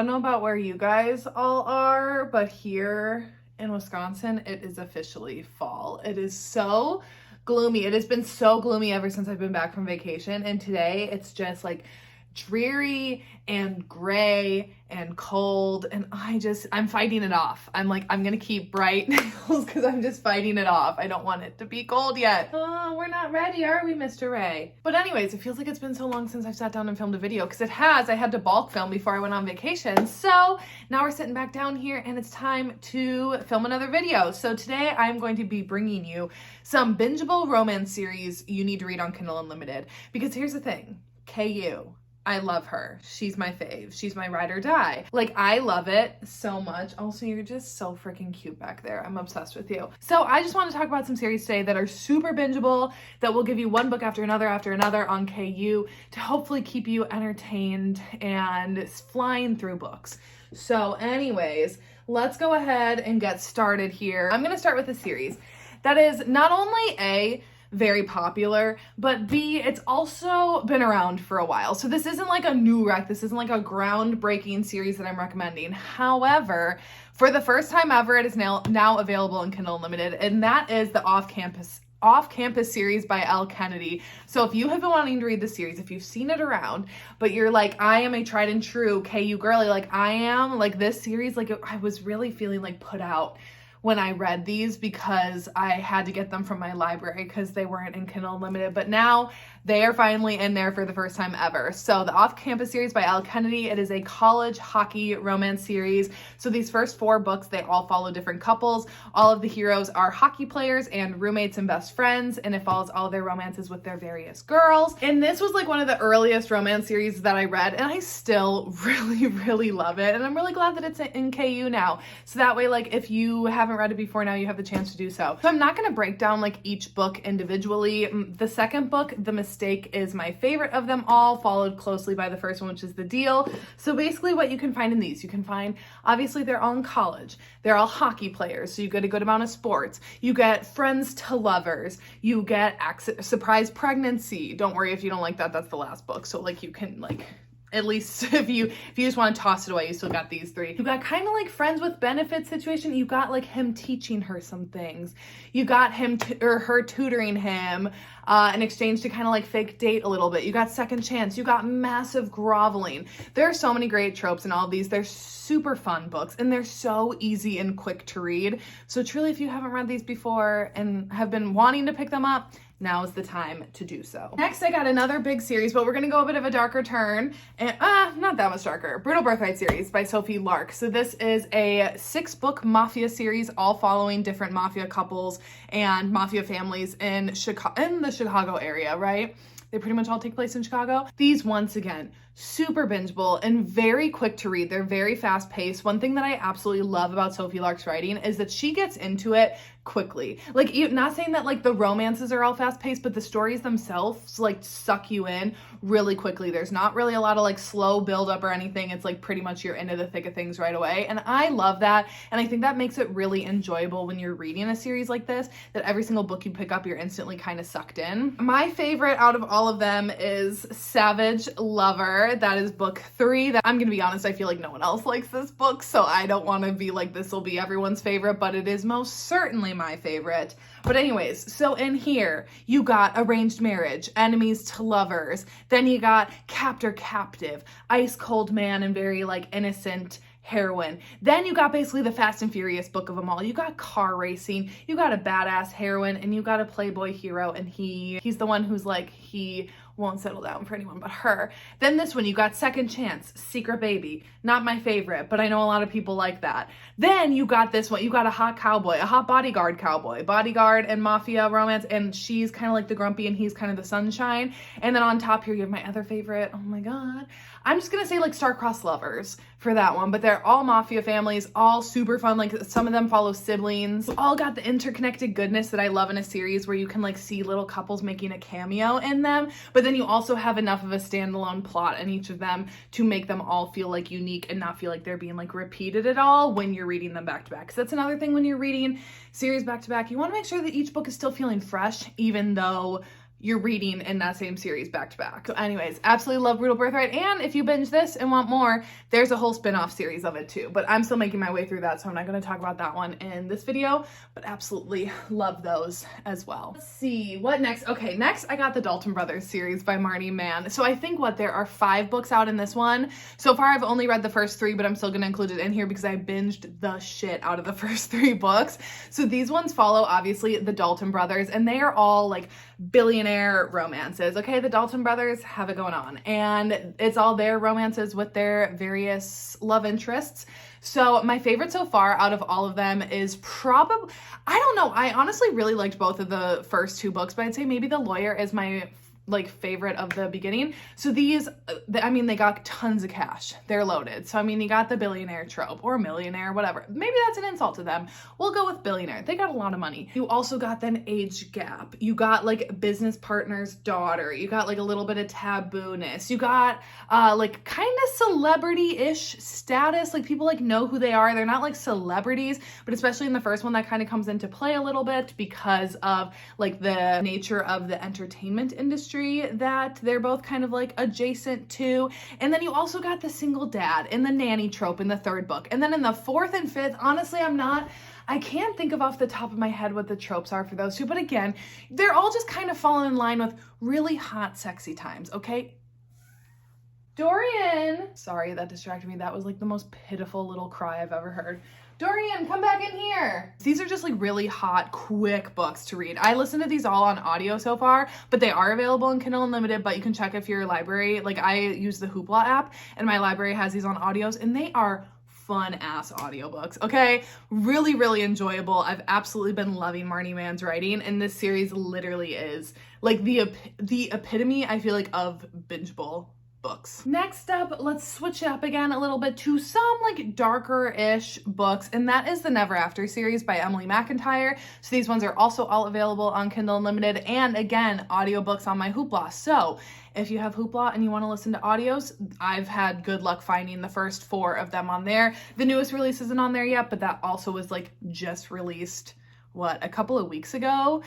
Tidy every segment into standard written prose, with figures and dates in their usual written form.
don't know about where you guys all are, but here in Wisconsin, it is officially fall. It is so gloomy. It has been so gloomy ever since I've been back from vacation. And today it's just like dreary and gray and cold, and I'm fighting it off. I'm like, I'm gonna keep bright nails because I'm just fighting it off. I don't want it to be cold yet. Oh, we're not ready, are we, Mr. Ray? But anyways, it feels like it's been so long since I've sat down and filmed a video, because it has. I had to bulk film before I went on vacation. So now we're sitting back down here and it's time to film another video. So today I'm going to be bringing you some bingeable romance series you need to read on Kindle Unlimited, because here's the thing, KU. I love her. She's my fave. She's my ride or die. Like, I love it so much. Also, you're just so freaking cute back there. I'm obsessed with you. So I just want to talk about some series today that are super bingeable, that will give you one book after another on KU to hopefully keep you entertained and flying through books. So anyways, let's go ahead and get started here. I'm going to start with a series that is not only very popular, but B, it's also been around for a while. So this isn't like a new rec, this isn't like a groundbreaking series that I'm recommending. However, for the first time ever, it is now available in Kindle Unlimited, and that is the Off-Campus series by Elle Kennedy. So if you have been wanting to read the series, if you've seen it around, but you're like, I am a tried and true KU girly, like I am, like this series, like I was really feeling like put out when I read these, because I had to get them from my library because they weren't in Kindle Unlimited, but now they are finally in there for the first time ever. So the Off-Campus series by Elle Kennedy, it is a college hockey romance series. So these first 4 books, they all follow different couples. All of the heroes are hockey players and roommates and best friends, and it follows all their romances with their various girls. And this was like one of the earliest romance series that I read, and I still really, really love it. And I'm really glad that it's in KU now. So that way, like if you haven't read it before, now you have the chance to do so. So I'm not going to break down like each book individually. The second book, The Mistake, is my favorite of them all, followed closely by the first one, which is The Deal. So basically what you can find in these, you can find, obviously they're all in college. They're all hockey players, so you get a good amount of sports. You get friends to lovers. You get surprise pregnancy. Don't worry if you don't like that, that's the last book. So like you can like, at least if you just want to toss it away, you still got these 3. You got kind of like friends with benefits situation. You got like him teaching her some things. You got him or her tutoring him in exchange to kind of like fake date a little bit. You got second chance. You got massive groveling. There are so many great tropes in all of these. They're super fun books, and they're so easy and quick to read. So truly, if you haven't read these before and have been wanting to pick them up, now is the time to do so. Next, I got another big series, but we're gonna go a bit of a darker turn, and not that much darker. Brutal Birthright series by Sophie Lark. So this is a 6-book mafia series, all following different mafia couples and mafia families in the Chicago area, right? They pretty much all take place in Chicago. These, once again, super bingeable and very quick to read. They're very fast paced. One thing that I absolutely love about Sophie Lark's writing is that she gets into it quickly. Like, not saying that like the romances are all fast paced, but the stories themselves like suck you in really quickly. There's not really a lot of like slow build up or anything. It's like pretty much you're into the thick of things right away. And I love that. And I think that makes it really enjoyable when you're reading a series like this, that every single book you pick up, you're instantly kind of sucked in. My favorite out of all of them is Savage Lover. That is book 3. That I'm gonna be honest, I feel like no one else likes this book, so I don't want to be like this will be everyone's favorite, but it is most certainly my favorite. But anyways, so in here you got arranged marriage, enemies to lovers, then you got captor captive, ice cold man, and very like innocent heroine. Then you got basically the Fast and Furious book of them all. You got car racing, you got a badass heroine, and you got a playboy hero, and he's the one who's like, he won't settle down for anyone but her. Then this one, you got Second Chance, Secret Baby. Not my favorite, but I know a lot of people like that. Then you got this one, you got a hot cowboy, a hot bodyguard cowboy, bodyguard and mafia romance, and she's kind of like the grumpy and he's kind of the sunshine. And then on top here, you have my other favorite, oh my god, I'm just gonna say like star-crossed lovers for that one, but they're all mafia families, all super fun. Like some of them follow siblings, all got the interconnected goodness that I love in a series where you can like see little couples making a cameo in them, but then you also have enough of a standalone plot in each of them to make them all feel like unique and not feel like they're being like repeated at all when you're reading them back to back. Because that's another thing when you're reading series back to back, you want to make sure that each book is still feeling fresh, even though you're reading in that same series back to back. So anyways, absolutely love Brutal Birthright. And if you binge this and want more, there's a whole spin-off series of it too. But I'm still making my way through that, so I'm not going to talk about that one in this video, but absolutely love those as well. Let's see, what next? Okay, next I got the Dalton Brothers series by Marnie Mann. So I think there are 5 books out in this one. So far I've only read the first 3, but I'm still going to include it in here because I binged the shit out of the first 3 books. So these ones follow obviously the Dalton Brothers, and they are all like billionaire romances. Okay, the Dalton Brothers have it going on, and it's all their romances with their various love interests. So my favorite so far out of all of them is probably, I don't know, I honestly really liked both of the first 2 books, but I'd say maybe The Lawyer is my like favorite of the beginning. So these, I mean, they got tons of cash. They're loaded. So I mean, you got the billionaire trope or millionaire, whatever. Maybe that's an insult to them. We'll go with billionaire. They got a lot of money. You also got an age gap. You got like business partner's daughter. You got like a little bit of taboo-ness. You got like kind of celebrity-ish status. Like people like know who they are. They're not like celebrities, but especially in the first one that kind of comes into play a little bit because of like the nature of the entertainment industry that they're both kind of like adjacent to. And then you also got the single dad and the nanny trope in the 3rd book. And then in the 4th and 5th, honestly, I can't think of off the top of my head what the tropes are for those 2, but again, they're all just kind of falling in line with really hot, sexy times, okay? Dorian! Sorry, that distracted me. That was like the most pitiful little cry I've ever heard. Dorian, come back in here. These are just like really hot, quick books to read. I listened to these all on audio so far, but they are available in Kindle Unlimited, but you can check if your library, like I use the Hoopla app and my library has these on audios and they are fun ass audiobooks, okay? Really, really enjoyable. I've absolutely been loving Marnie Mann's writing, and this series literally is like the epitome, I feel like, of bingeable books. Next up, let's switch it up again a little bit to some like darker-ish books, and that is the Never After series by Emily McIntyre. So these ones are also all available on Kindle Unlimited, and again, audiobooks on my Hoopla. So if you have Hoopla and you want to listen to audios, I've had good luck finding the first 4 of them on there. The newest release isn't on there yet, but that also was like just released, a couple of weeks ago.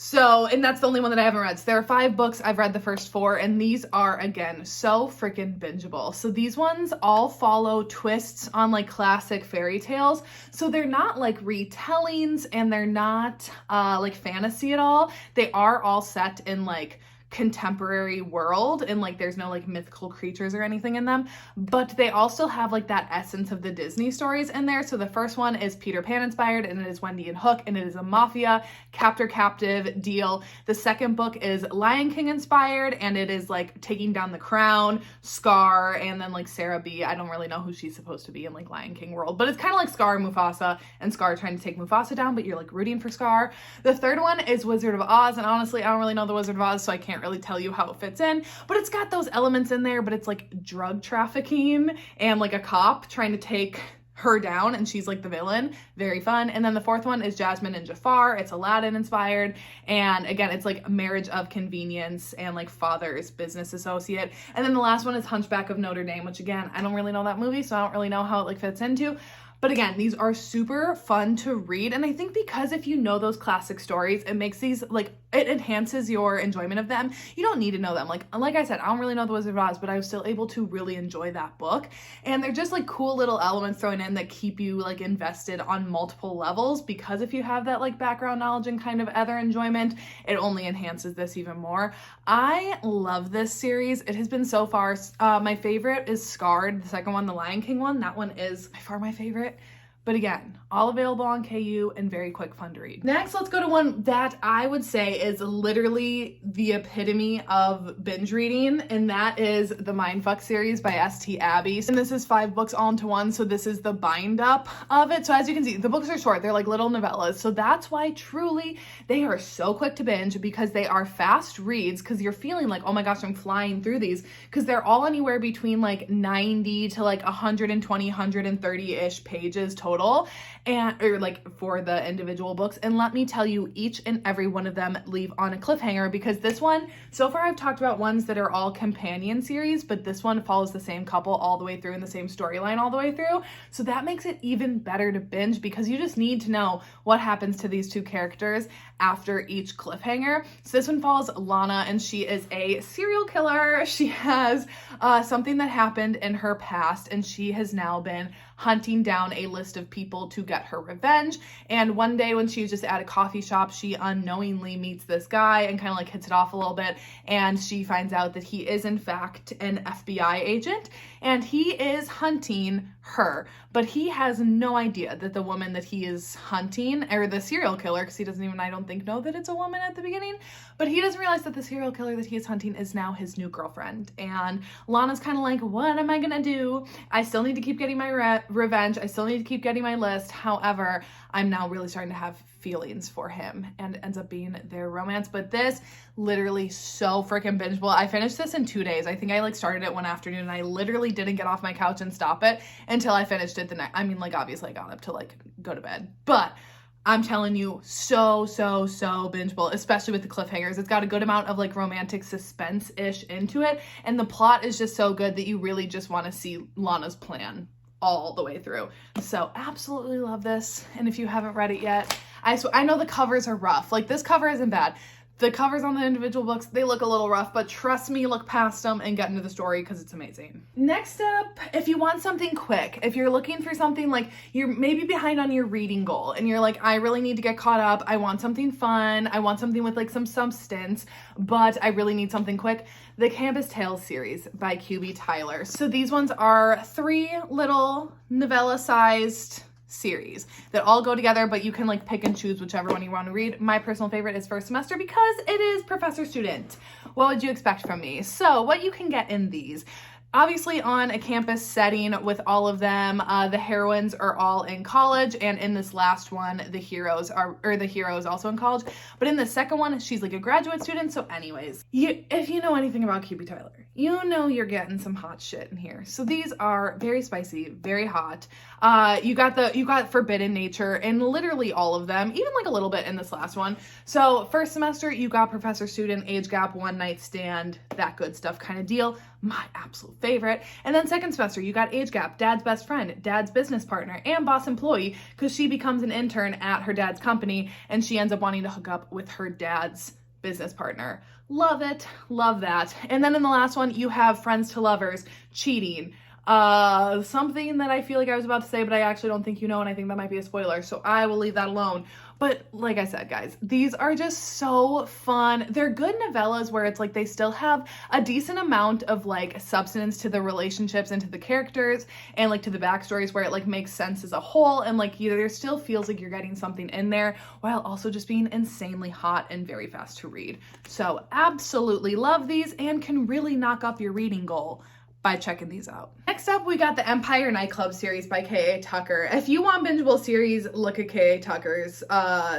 So, and that's the only one that I haven't read. So there are 5 books. I've read the first 4, and these are, again, so freaking bingeable. So these ones all follow twists on like classic fairy tales. So they're not like retellings, and they're not like fantasy at all. They are all set in like contemporary world, and like there's no like mythical creatures or anything in them, but they all still have like that essence of the Disney stories in there. So the first one is Peter Pan inspired, and it is Wendy and Hook, and it is a mafia captor-captive deal. The second book is Lion King inspired, and it is like taking down the crown, Scar, and then like Sarah B. I don't really know who she's supposed to be in like Lion King world, but it's kind of like Scar and Mufasa, and Scar trying to take Mufasa down, but you're like rooting for Scar. The third one is Wizard of Oz, and honestly, I don't really know the Wizard of Oz, so I can't really tell you how it fits in, but it's got those elements in there, but it's like drug trafficking and like a cop trying to take her down, and she's like the villain. Very fun. And then the fourth one is Jasmine and Jafar. It's Aladdin inspired, and again, it's like marriage of convenience and like father's business associate. And then the last one is Hunchback of Notre Dame, which again, I don't really know that movie, so I don't really know how it like fits into. But again, these are super fun to read, and I think because if you know those classic stories, it makes these like, it enhances your enjoyment of them. You don't need to know them. Like I said, I don't really know the Wizard of Oz, but I was still able to really enjoy that book. And they're just like cool little elements thrown in that keep you like invested on multiple levels, because if you have that like background knowledge and kind of other enjoyment, it only enhances this even more. I love this series. It has been so far. My favorite is Scarred, the second one, the Lion King one. That one is by far my favorite. But again, all available on KU and very quick, fun to read. Next, let's go to one that I would say is literally the epitome of binge reading, and that is the Mindfuck series by St. Abby. And this is 5 books all into one, so this is the bind up of it. So as you can see, the books are short. They're like little novellas. So that's why truly they are so quick to binge, because they are fast reads, because you're feeling like, oh my gosh, I'm flying through these, because they're all anywhere between like 90 to like 120, 130-ish pages total. total, or like for the individual books. And let me tell you, each and every one of them leave on a cliffhanger, because this one, so far I've talked about ones that are all companion series, but this one follows the same couple all the way through and the same storyline all the way through. So that makes it even better to binge, because you just need to know what happens to these two characters after each cliffhanger. So this one follows Lana, and she is a serial killer. She has something that happened in her past, and she has now been hunting down a list of people to get her revenge. And one day when she was just at a coffee shop, she unknowingly meets this guy and kind of like hits it off a little bit, and she finds out that he is in fact an FBI agent, and he is hunting her, but he has no idea that the woman that he is hunting, or the serial killer, because he doesn't even, I don't think, know that it's a woman at the beginning, but he doesn't realize that the serial killer that he is hunting is now his new girlfriend. And Lana's kind of like, what am I gonna do? I still need to keep getting my revenge. I still need to keep getting my list. However, I'm now really starting to have feelings for him, and it ends up being their romance. But this literally so freaking bingeable. I finished this in 2 days. I think I like started it one afternoon, and I literally didn't get off my couch and stop it until I finished it the night. I mean, like, obviously I got up to like go to bed, but I'm telling you, so bingeable, especially with the cliffhangers. It's got a good amount of like romantic suspense-ish into it, and the plot is just so good that you really just want to see Lana's plan all the way through. So absolutely love this. And if you haven't read it yet, I know the covers are rough. Like, this cover isn't bad. The covers on the individual books, they look a little rough, but trust me, look past them and get into the story, because it's amazing. Next up, if you want something quick, if you're looking for something like you're maybe behind on your reading goal and you're like, I really need to get caught up, I want something fun, I want something with like some substance, but I really need something quick, the Campus Tales series by QB Tyler. So these ones are 3 little novella-sized series that all go together, but you can like pick and choose whichever one you want to read. My personal favorite is First Semester, because it is Professor Student. What would you expect from me? So what you can get in these, obviously on a campus setting with all of them, the heroines are all in college, and in this last one, the hero is also in college, but in the second one, she's like a graduate student. So anyways, if you know anything about QB Tyler, you know you're getting some hot shit in here. So these are very spicy, very hot. You got forbidden nature in literally all of them, even like a little bit in this last one. So First Semester, you got Professor Student, age gap, one night stand, that good stuff kind of deal. My absolute favorite. And then Second Semester, you got age gap, dad's best friend, dad's business partner, and boss employee, because she becomes an intern at her dad's company, and she ends up wanting to hook up with her dad's business partner. Love it. Love that. And then in the last one, you have friends to lovers, cheating. Something that I feel like I was about to say, but I actually don't think you know, and I think that might be a spoiler, so I will leave that alone. But like I said, guys, these are just so fun. They're good novellas where it's like they still have a decent amount of like substance to the relationships and to the characters and like to the backstories, where it like makes sense as a whole, and like there still feels like you're getting something in there while also just being insanely hot and very fast to read. So absolutely love these, and can really knock up your reading goal by checking these out. Next up, we got the Empire Nightclub series by K.A. Tucker. If you want bingeable series, look at K.A. Tucker's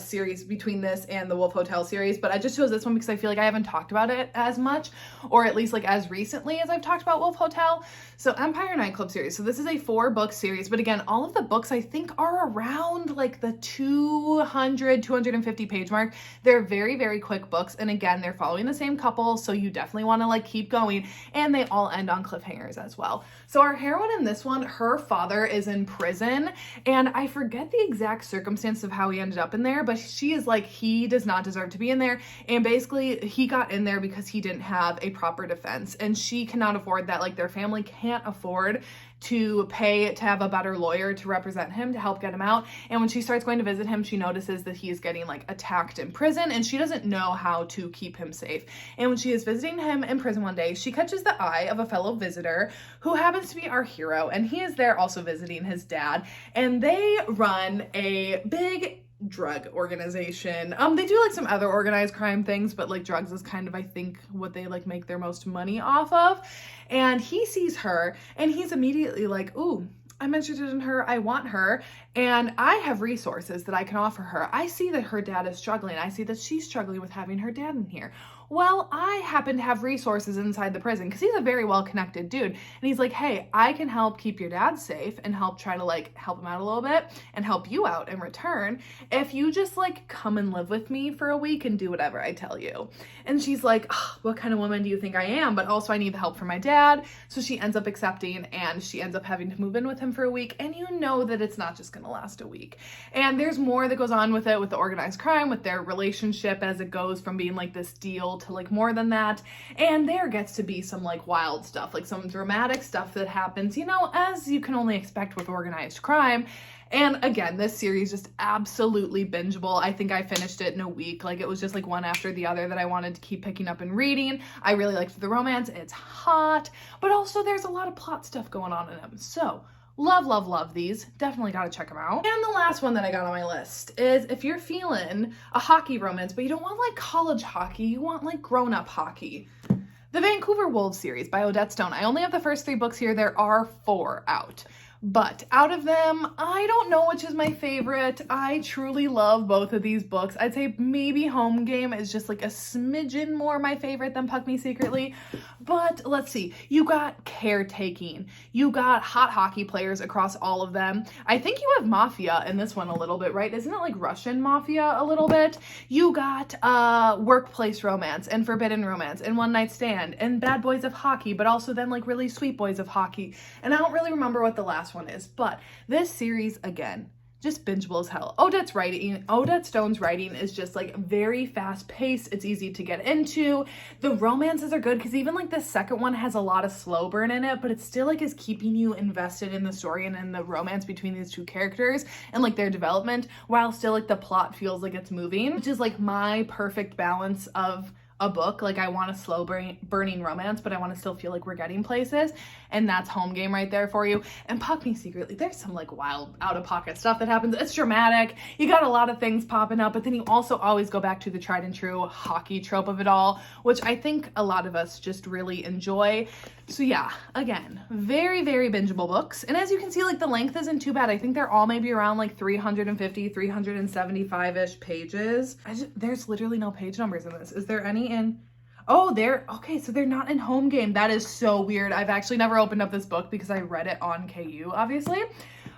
series between this and the Wolf Hotel series, but I just chose this one because I feel like I haven't talked about it as much, or at least like as recently as I've talked about Wolf Hotel. So Empire Nightclub series. So this is a 4-book series, but again, all of the books I think are around like the 250 page mark. They're very, very quick books, and again, they're following the same couple, so you definitely want to like keep going, and they all end on cliffhangers as well. So our heroine in this one, her father is in prison, and I forget the exact circumstance of how he ended up in there, but she is like, he does not deserve to be in there, and basically he got in there because he didn't have a proper defense, and she cannot afford that. Like, their family can't afford to pay to have a better lawyer to represent him to help get him out. And when she starts going to visit him, she notices that he is getting like attacked in prison, and she doesn't know how to keep him safe. And when she is visiting him in prison one day, she catches the eye of a fellow visitor who happens to be our hero, and he is there also visiting his dad, and they run a big drug organization. They do like some other organized crime things, but like drugs is kind of, I think, what they like make their most money off of. And he sees her, and he's immediately like, ooh, I'm interested in her, I want her, and I have resources that I can offer her. I see that her dad is struggling. I see that she's struggling with having her dad in here. well, I happen to have resources inside the prison, because he's a very well-connected dude. And he's like, hey, I can help keep your dad safe and help try to like help him out a little bit and help you out in return if you just like come and live with me for a week and do whatever I tell you. And she's like, oh, what kind of woman do you think I am? But also I need the help from my dad. So she ends up accepting, and she ends up having to move in with him for a week. And you know that it's not just gonna last a week. And there's more that goes on with it, with the organized crime, with their relationship as it goes from being like this deal to like more than that. And there gets to be some like wild stuff, like some dramatic stuff that happens, you know, as you can only expect with organized crime. And again, this series just absolutely bingeable. I think I finished it in a week. Like, it was just like one after the other that I wanted to keep picking up and reading. I really liked the romance. It's hot, but also there's a lot of plot stuff going on in them. So love, love, love these. Definitely gotta check them out. And the last one that I got on my list is if you're feeling a hockey romance, but you don't want like college hockey, you want like grown-up hockey. The Vancouver Wolves series by Odette Stone. I only have the first 3 books here. There are 4 out. But out of them, I don't know which is my favorite. I truly love both of these books. I'd say maybe Home Game is just like a smidgen more my favorite than Puck Me Secretly. But let's see. You got caretaking. You got hot hockey players across all of them. I think you have mafia in this one a little bit, right? Isn't it like Russian mafia a little bit? You got workplace romance and forbidden romance and one night stand and bad boys of hockey, but also then like really sweet boys of hockey. And I don't really remember what the last one is, but this series, again, just bingeable as hell. Odette Stone's writing is just like very fast paced. It's easy to get into. The romances are good, because even like the second one has a lot of slow burn in it, but it still like is keeping you invested in the story and in the romance between these 2 characters and like their development, while still like the plot feels like it's moving, which is like my perfect balance of a book. Like, I want a slow burning romance, but I want to still feel like we're getting places, and that's Home Game right there for you. And Puck Me Secretly, there's some like wild out-of-pocket stuff that happens. It's dramatic. You got a lot of things popping up, but then you also always go back to the tried and true hockey trope of it all, which I think a lot of us just really enjoy. So yeah, again, very, very bingeable books. And as you can see, like, the length isn't too bad. I think they're all maybe around like 350, 375-ish pages. There's literally no page numbers in this. Is there any in? Oh, okay, so they're not in Home Game. That is so weird. I've actually never opened up this book because I read it on KU, obviously.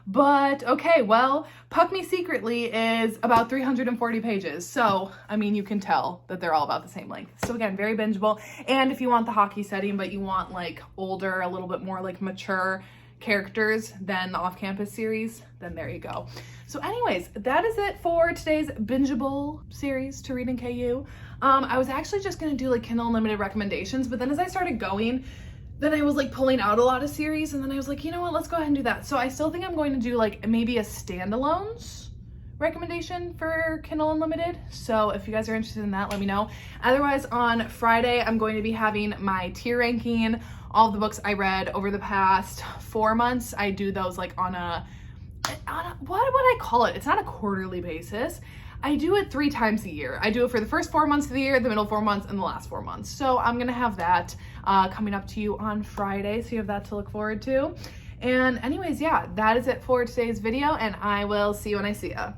But okay, well, Puck Me Secretly is about 340 pages. So, I mean, you can tell that they're all about the same length. So again, very bingeable. And if you want the hockey setting, but you want like older, a little bit more like mature characters than the off-campus series, then there you go. So anyways, that is it for today's bingeable series to read in KU. I was actually just gonna do like Kindle Unlimited recommendations, but then as I started going, then I was like pulling out a lot of series, and then I was like, you know what, let's go ahead and do that. So I still think I'm going to do like maybe a standalones recommendation for Kindle Unlimited. So if you guys are interested in that, let me know. Otherwise, on Friday, I'm going to be having my tier ranking, all of the books I read over the past 4 months. I do those like on a what would I call it? It's not a quarterly basis. I do it 3 times a year. I do it for the first 4 months of the year, the middle 4 months, and the last 4 months. So I'm gonna have that coming up to you on Friday, so you have that to look forward to. And anyways, yeah, that is it for today's video, and I will see you when I see ya.